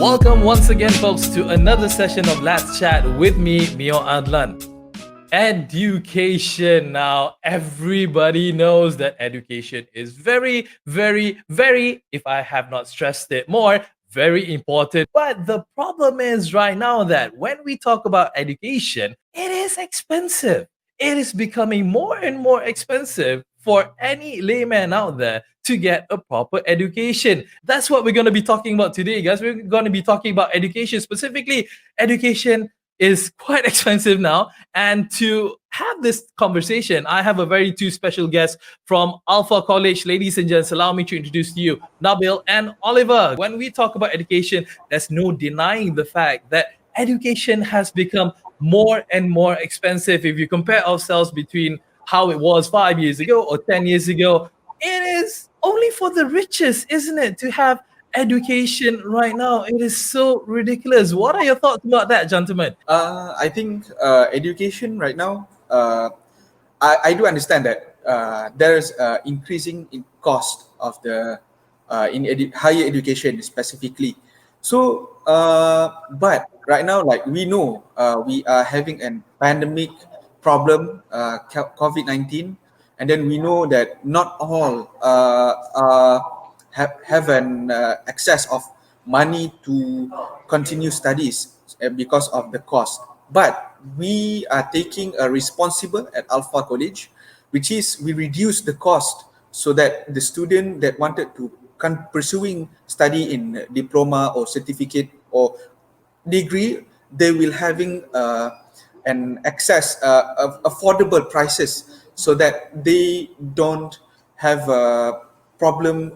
Welcome once again, folks, to another session of Let's Chat with me, Meor Addelan. Education. Now, everybody knows that education is very, if I have not stressed it more, very important. But the problem is right now that when we talk about education, it is expensive. It is becoming more and more expensive for any layman out there to get a proper education. That's what we're going to be talking about today, guys. We're going to be talking about education, specifically education is quite expensive now. And to have this conversation, I have a very two special guests from ALFA College. Ladies and gents, allow me to introduce to you Nabil and Oliver. When we talk about education, there's no denying the fact that education has become more and more expensive. If you compare ourselves between how it was 5 years ago or 10 years ago, it is only for the richest, isn't it, to have education right now? It is so ridiculous. What are your thoughts about that, gentlemen? I think education right now, I do understand that there's increasing in cost of the higher education specifically. So, but right now, like we know, we are having a pandemic problem, COVID-19, and then we know that not all have an access of money to continue studies because of the cost. But we are taking a responsible at ALFA College, which is we reduce the cost so that the student that wanted to pursuing study in diploma or certificate or degree, they will having an access of affordable prices so that they don't have a problem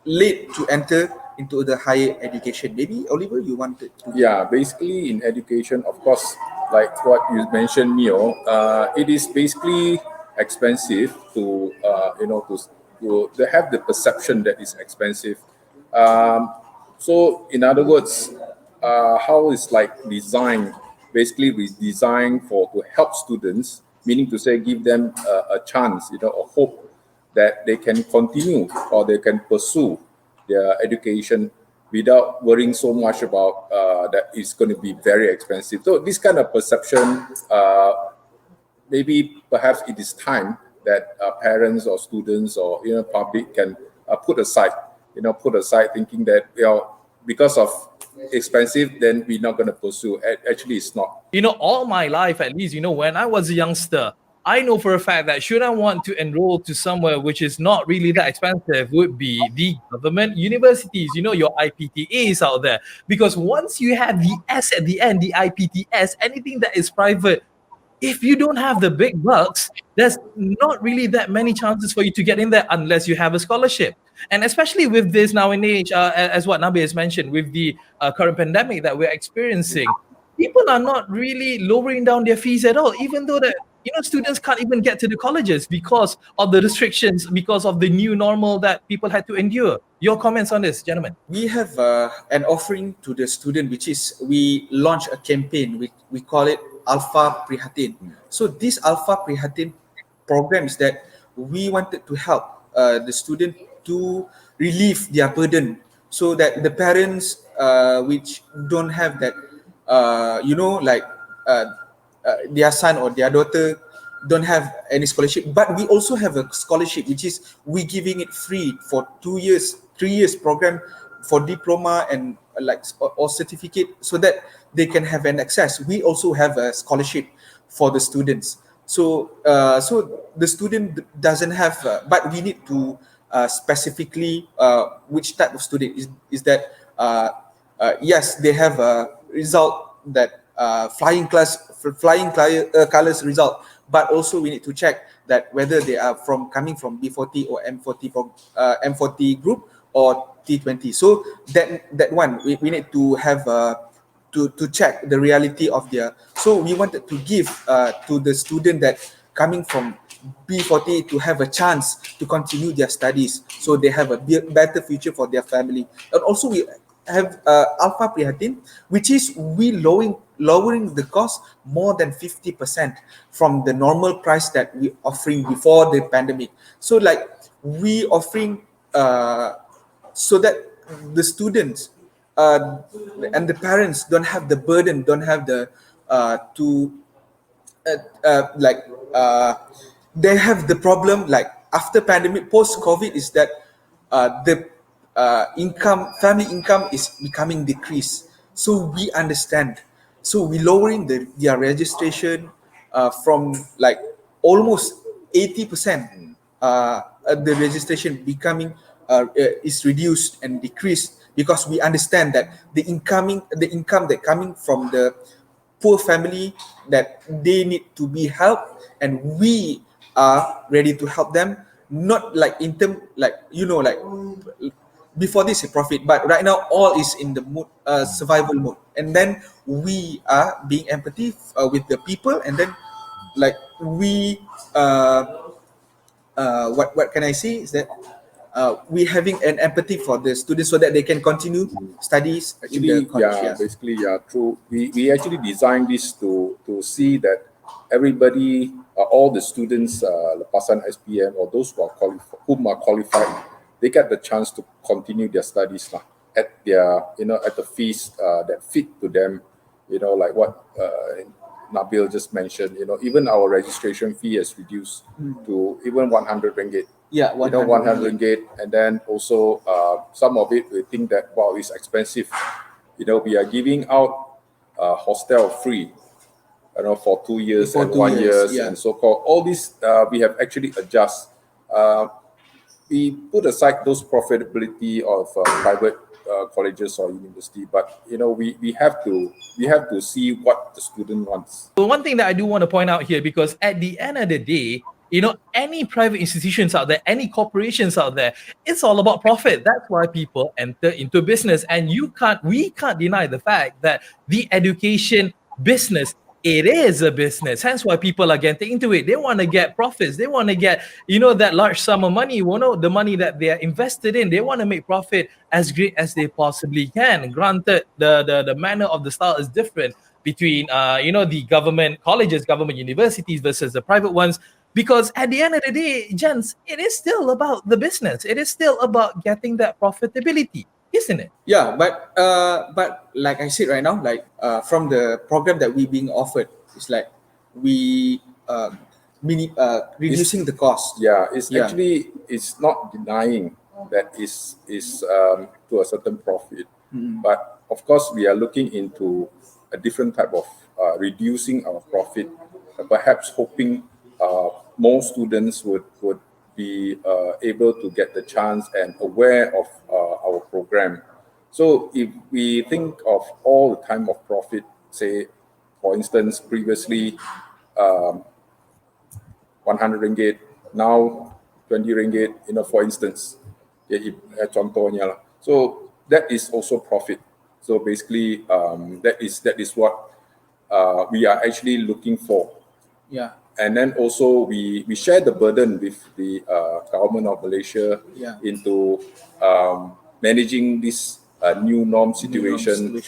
late to enter into the higher education. Maybe Oliver, you wanted to? Yeah, basically in education, of course, like what you mentioned, Mio, it is basically expensive to to have the perception that it's expensive. So in other words, how it's like designed, basically we design to help students, meaning to say give them a chance, a hope that they can continue or they can pursue their education without worrying so much about that it's going to be very expensive. So this kind of perception, maybe perhaps it is time that parents or students or public can put aside thinking that because of expensive, then we're not going to pursue. Actually, it's not. All my life, at least, when I was a youngster, I know for a fact that should I want to enroll to somewhere which is not really that expensive would be the government universities, your IPTAs out there. Because once you have the S at the end, the IPTS, anything that is private, if you don't have the big bucks, there's not really that many chances for you to get in there unless you have a scholarship. And especially with this now in age, as what Nabil has mentioned, with the current pandemic that we're experiencing, people are not really lowering down their fees at all, even though that students can't even get to the colleges because of the restrictions, because of the new normal that people had to endure. Your comments on this, gentlemen? We have an offering to the student, which is we launch a campaign. We call it ALFA Prihatin. So this ALFA Prihatin programs that we wanted to help the student to relieve their burden, so that the parents which don't have that, their son or their daughter don't have any scholarship, but we also have a scholarship which is we giving it free for 2 years, 3 years program for diploma and or certificate, so that they can have an access. We also have a scholarship for the students. So the student doesn't have, but we need to specifically which type of student is that. Yes, they have a result that flying colors result, but also we need to check that whether they are coming from B40 or M40 group or T20. So that one we need to have to check the reality of their. So we wanted to give to the student that coming from B40 to have a chance to continue their studies, so they have a better future for their family. And also we have ALFA Prihatin, which is we lowering the cost more than 50% from the normal price that we offering before the pandemic. So we offering so that the students and the parents don't have the burden, don't have the to like they have the problem like after pandemic, post COVID, is that the family income is becoming decreased. So we understand. So we lowering their registration from like almost 80%. The registration becoming is reduced and decreased because we understand that the income that coming from the poor family, that they need to be helped, and we are ready to help them, not like in term like like before this a profit, but right now all is in the mood, survival mode, and then we are being empathy with the people, and then like we what can I say is that we having an empathy for the students so that they can continue studies in the college. Basically, true. We actually designed this to see that everybody, all the students, lepasan SPM or those who are whom are qualified, they get the chance to continue their studies at their at the fees that fit to them. Like what Nabil just mentioned. Even our registration fee has reduced to even 100 ringgit. 100 ringgit, and then also some of it we think that wow, it's expensive. We are giving out hostel free, for 2 years and 1 year and so called. All this we have actually adjust. We put aside those profitability of private colleges or university, but we have to see what the student wants. Well, one thing that I do want to point out here, because at the end of the day, any private institutions out there, any corporations out there, it's all about profit. That's why people enter into business. And we can't deny the fact that the education business, it is a business. Hence why people are getting into it. They want to get profits. They want to get, that large sum of money, the money that they are invested in. They want to make profit as great as they possibly can. Granted, the manner of the style is different between, the government colleges, government universities versus the private ones. Because at the end of the day, gents, it is still about the business. It is still about getting that profitability, isn't it? Yeah, but like I said right now, like from the program that we being offered, it's like we reducing the cost. Actually, it's not denying that is to a certain profit, but of course we are looking into a different type of reducing our profit, perhaps hoping more students would be able to get the chance and aware of our program. So if we think of all the time of profit, say for instance previously 100 ringgit, now 20 ringgit, for instance, contohnya lah. So that is also profit. So basically that is what we are actually looking for. And then also we share the burden with the government of Malaysia into managing this new norm situation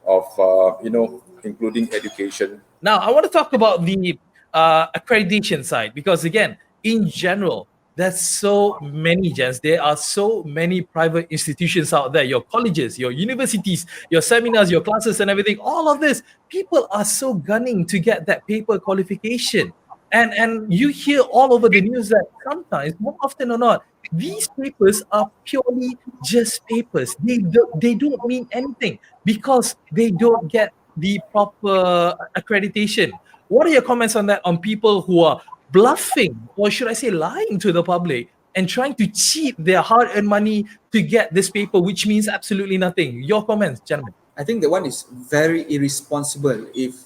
of including education. Now I want to talk about the accreditation side, because again, in general, there's so many, gents. There are so many private institutions out there, your colleges, your universities, your seminars, your classes and everything. All of this, people are so gunning to get that paper qualification. And you hear all over the news that sometimes, more often or not, these papers are purely just papers. They don't mean anything because they don't get the proper accreditation. What are your comments on that, on people who are bluffing, or should I say lying to the public and trying to cheat their hard-earned money to get this paper, which means absolutely nothing? Your comments, gentlemen. I think that one is very irresponsible if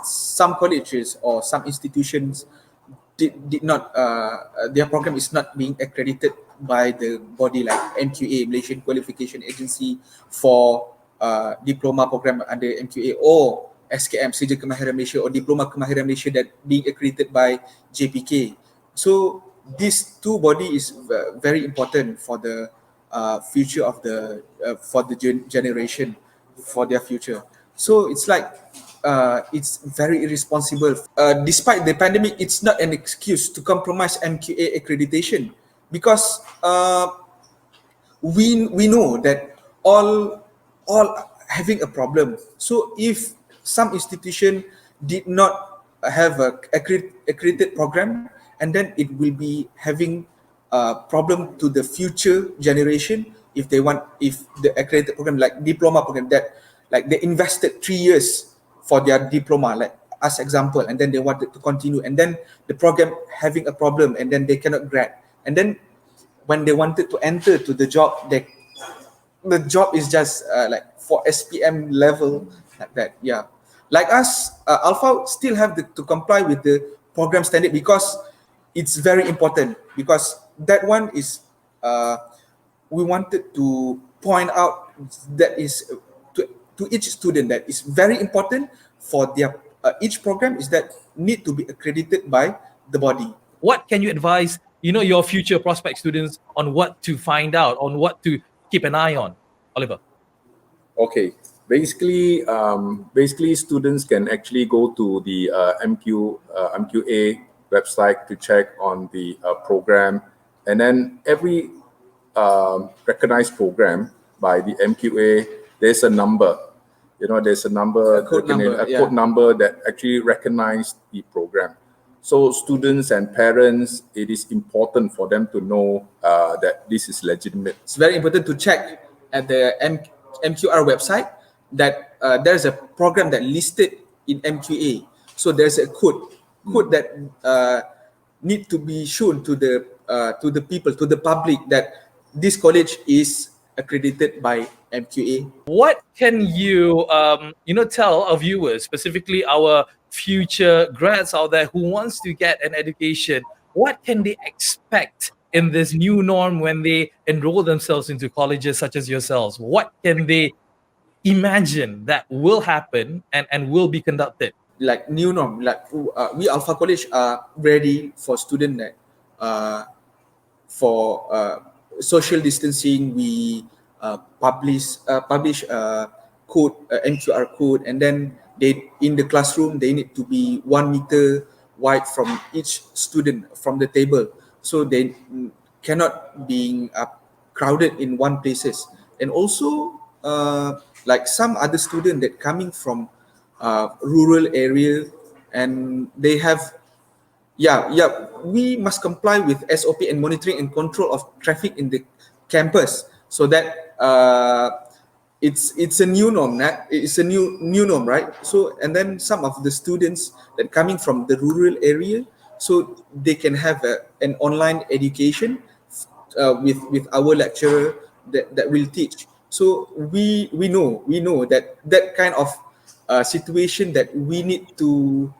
some colleges or some institutions did not their program is not being accredited by the body like MQA, Malaysian Qualification Agency, for diploma program under MQA, or SKM, Sijil Kemahiran Malaysia, or Diploma Kemahiran Malaysia that being accredited by JPK. So these two body is very important for the future of the for the generation, for their future. So it's like it's very irresponsible. Despite the pandemic, it's not an excuse to compromise MQA accreditation, because we know that all having a problem. So if some institution did not have a accredited program, and then it will be having a problem to the future generation if the accredited program, like diploma program, that like they invested 3 years for their diploma, like as example, and then they wanted to continue, and then the program having a problem, and then they cannot grad, and then when they wanted to enter to the job, the job is just like for SPM level, like that. Yeah, like us, ALFA still have to comply with the program standard, because it's very important, because that one is we wanted to point out that is to each student that is very important for their each program is that need to be accredited by the body. What can you advise, your future prospect students on what to find out, on what to keep an eye on? Oliver. Okay, basically students can actually go to the MQA website to check on the program, and then every recognized program by the MQA, there's a number. There's a number, code number that actually recognize the program. So students and parents, it is important for them to know that this is legitimate. It's very important to check at the MQR website that there's a program that listed in MQA. So there's a code that need to be shown to the people, to the public, that this college is accredited by MQA. What can you, tell our viewers, specifically our future grads out there who wants to get an education? What can they expect in this new norm when they enroll themselves into colleges such as yourselves? What can they imagine that will happen and will be conducted? Like new norm, like we ALFA College are ready for student that for social distancing. We publish code, MQR code, and then they in the classroom they need to be 1 meter wide from each student from the table, so they cannot be crowded in one places. And also like some other student that coming from rural area, and they have we must comply with SOP and monitoring and control of traffic in the campus, so that it's a new norm. It's a new norm, right? So, and then some of the students that coming from the rural area, so they can have an online education with our lecturer that will teach. So we know that kind of situation that we need to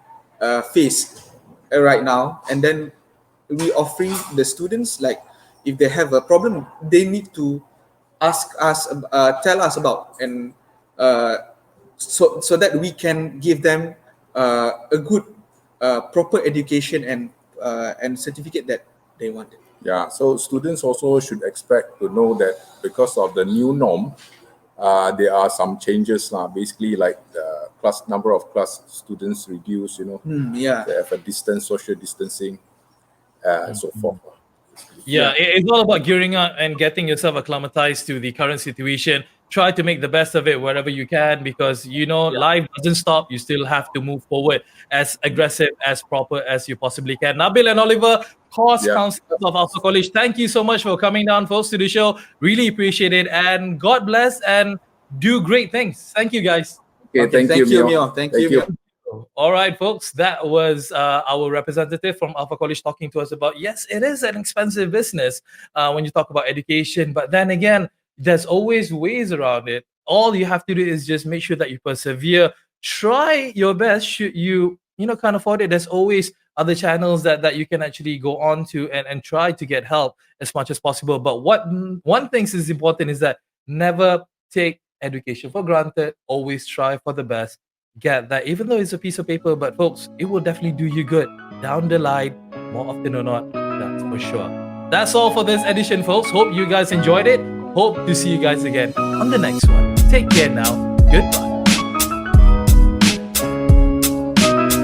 face right now, and then we offering the students, like if they have a problem, they need to ask us, tell us about, and so that we can give them a good proper education and certificate that they want. Yeah, so students also should expect to know that because of the new norm, there are some changes now. Basically, like the number of class students reduced. They have a social distancing, and so forth. Yeah, it's all about gearing up and getting yourself acclimatized to the current situation. Try to make the best of it wherever you can, because life doesn't stop. You still have to move forward as aggressive, as proper as you possibly can. Nabil and Oliver, course counselors of ALFA College, thank you so much for coming down, folks, to the show. Really appreciate it, and God bless and do great things. Thank you, guys. Okay, thank you, Meor. Thank you. All right, folks, that was our representative from ALFA College talking to us about, yes, it is an expensive business when you talk about education, but then again, there's always ways around it. All you have to do is just make sure that you persevere. Try your best. Should you can't afford it, there's always other channels that you can actually go on to and try to get help as much as possible. But one thing is important is that never take education for granted. Always try for the best. Get that, even though it's a piece of paper, but folks, it will definitely do you good down the line, more often or not, that's for sure. That's all for this edition, folks. Hope you guys enjoyed it. Hope to see you guys again on the next one. Take care now. Goodbye.